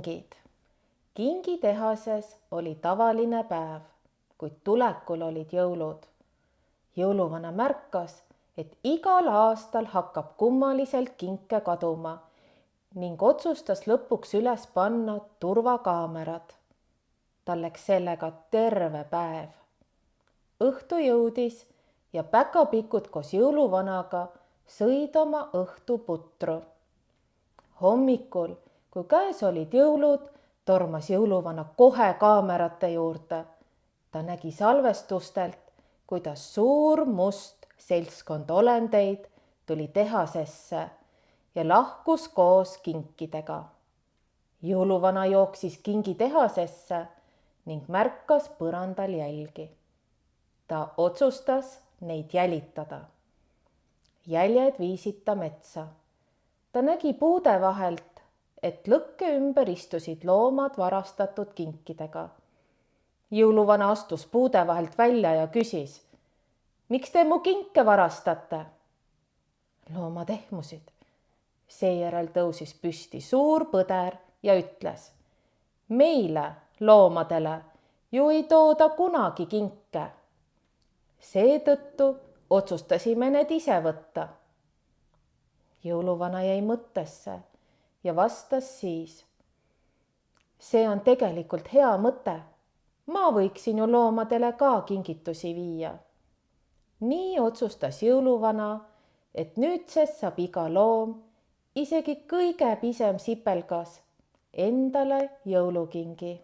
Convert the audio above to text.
kingid. Kingitehases oli tavaline päev, kuid tulekul olid jõulud. Jõuluvana märkas, et igal aastal hakkab kummaliselt kinke kaduma ning otsustas lõpuks üles panna turvakaamerad. Tal läks sellega terve päev. Õhtu jõudis ja päkapikud koos jõuluvanaga sõid oma õhtuputru. Hommikul, kui käes olid jõulud, tormas jõuluvana kohe kaamerate juurde. Ta nägi salvestustelt, kuidas suur must seltskond olendeid tuli tehasesse ja lahkus koos kinkidega. Jõuluvana jooksis kingitehasesse ning märkas põrandal jälgi. Ta otsustas neid jälitada. Jäljed viisid ta metsa. Ta nägi puude vahelt, et lõkke ümber istusid loomad varastatud kinkidega. Jõuluvana astus puude vahelt välja ja küsis: "Miks te mu kinke varastate?" Loomad ehmusid. Seejärel tõusis püsti suur põder ja ütles: "Meile, loomadele, ju ei tooda kunagi kinke. Seetõttu otsustasime need ise võtta." Jõuluvana jäi mõttesse ja vastas siis: "See on tegelikult hea mõte. Ma võiksin ju loomadele ka kingitusi viia." Nii otsustas jõuluvana, et nüüdsest saab iga loom, isegi kõige pisem sipelgas, endale jõulukingi.